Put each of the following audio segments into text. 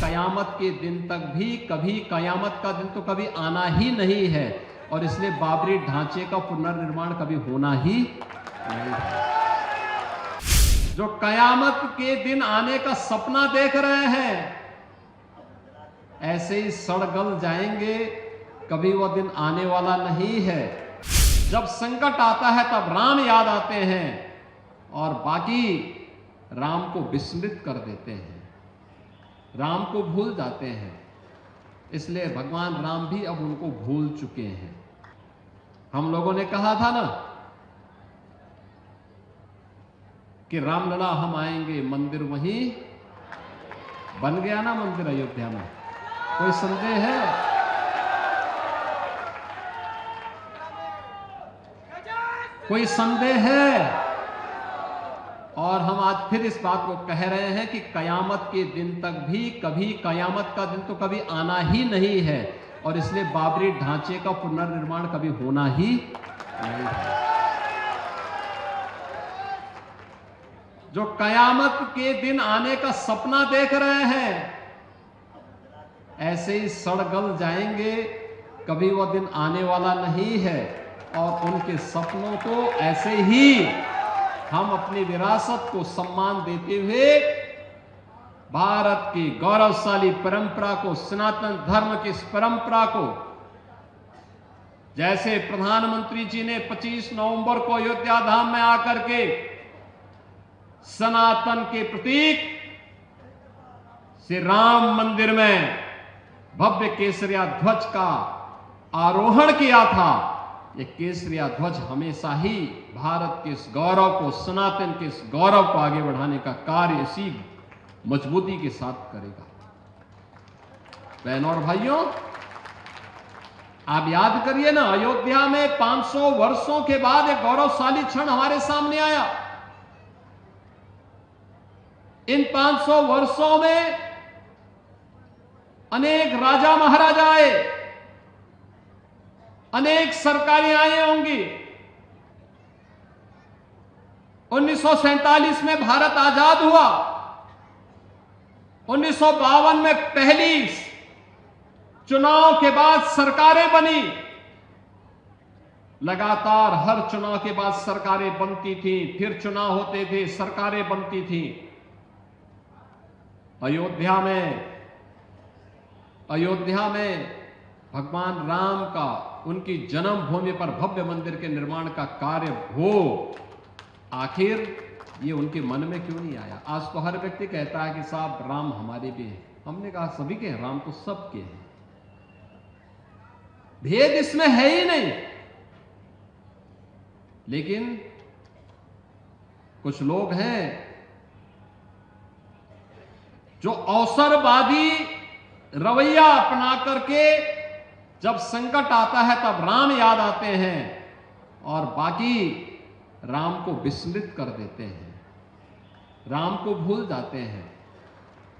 कयामत के दिन तक भी कभी कयामत का दिन तो कभी आना ही नहीं है, और इसलिए बाबरी ढांचे का पुनर्निर्माण कभी होना ही नहीं है। जो कयामत के दिन आने का सपना देख रहे हैं, ऐसे ही सड़ गल जाएंगे, कभी वह दिन आने वाला नहीं है। जब संकट आता है तब राम याद आते हैं और बाकी राम को विस्मृत कर देते हैं, राम को भूल जाते हैं। इसलिए भगवान राम भी अब उनको भूल चुके हैं। हम लोगों ने कहा था ना कि रामलला हम आएंगे, मंदिर वहीं बन गया ना, मंदिर अयोध्या में। कोई संदेह है? कोई संदेह है? और हम आज फिर इस बात को कह रहे हैं कि कयामत के दिन तक भी कभी कयामत का दिन तो कभी आना ही नहीं है, और इसलिए बाबरी ढांचे का पुनर्निर्माण कभी होना ही नहीं है। जो कयामत के दिन आने का सपना देख रहे हैं, ऐसे ही सड़ गल जाएंगे, कभी वह दिन आने वाला नहीं है। और उनके सपनों को ऐसे ही हम अपनी विरासत को सम्मान देते हुए भारत की गौरवशाली परंपरा को, सनातन धर्म की इस परंपरा को, जैसे प्रधानमंत्री जी ने 25 नवंबर को अयोध्या धाम में आकर के सनातन के प्रतीक श्री राम मंदिर में भव्य केसरिया ध्वज का आरोहण किया था, ये केसरिया ध्वज हमेशा ही भारत के इस गौरव को, सनातन के इस गौरव को आगे बढ़ाने का कार्य इसी मजबूती के साथ करेगा। बहनों और भाइयों, आप याद करिए ना, अयोध्या में 500 वर्षों के बाद एक गौरवशाली क्षण हमारे सामने आया। इन 500 वर्षों में अनेक राजा महाराजा आए, अनेक सरकारें आई होंगी। 1947 में भारत आजाद हुआ, 1952 में पहली चुनाव के बाद सरकारें बनी, लगातार हर चुनाव के बाद सरकारें बनती थी, फिर चुनाव होते थे, सरकारें बनती थी। अयोध्या में भगवान राम का, उनकी जन्मभूमि पर भव्य मंदिर के निर्माण का कार्य हो, आखिर ये उनके मन में क्यों नहीं आया? आज तो हर व्यक्ति कहता है कि साहब राम हमारे भी हैं। हमने कहा सभी के हैं, राम तो सबके हैं, भेद इसमें है ही नहीं। लेकिन कुछ लोग हैं जो अवसरवादी रवैया अपना करके जब संकट आता है तब राम याद आते हैं और बाकी राम को विस्मृत कर देते हैं, राम को भूल जाते हैं।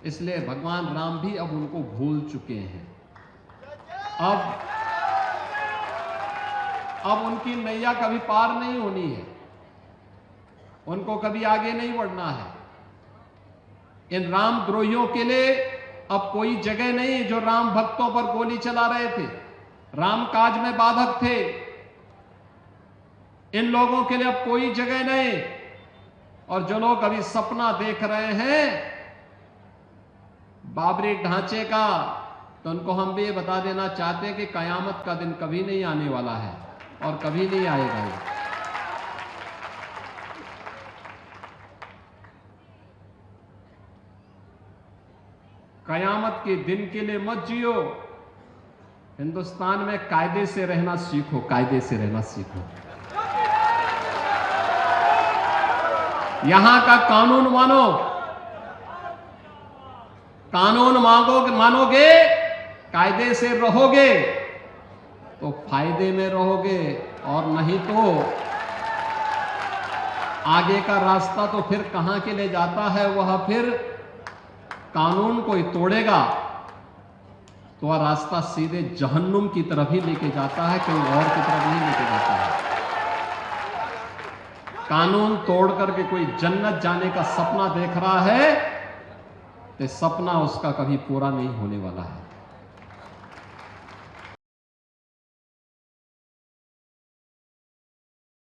इसलिए भगवान राम भी अब उनको भूल चुके हैं। अब उनकी नैया कभी पार नहीं होनी है, उनको कभी आगे नहीं बढ़ना है। इन राम द्रोहियों के लिए अब कोई जगह नहीं जो राम भक्तों पर गोली चला रहे थे, राम काज में बाधक थे। इन लोगों के लिए अब कोई जगह नहीं। और जो लोग अभी सपना देख रहे हैं बाबरी ढांचे का, तो उनको हम भी ये बता देना चाहते हैं कि कयामत का दिन कभी नहीं आने वाला है और कभी नहीं आएगा। कयामत के दिन के लिए मत जियो, हिंदुस्तान में कायदे से रहना सीखो, कायदे से रहना सीखो। यहां का कानून मानो, कानून मानोगे, कायदे से रहोगे तो फायदे में रहोगे, और नहीं तो आगे का रास्ता तो फिर कहां के लिए जाता है, वह फिर कानून कोई तोड़ेगा तो वह रास्ता सीधे जहन्नुम की तरफ ही लेके जाता है, कहीं और की तरफ नहीं लेके जाता है। कानून तोड़ करके कोई जन्नत जाने का सपना देख रहा है तो सपना उसका कभी पूरा नहीं होने वाला है।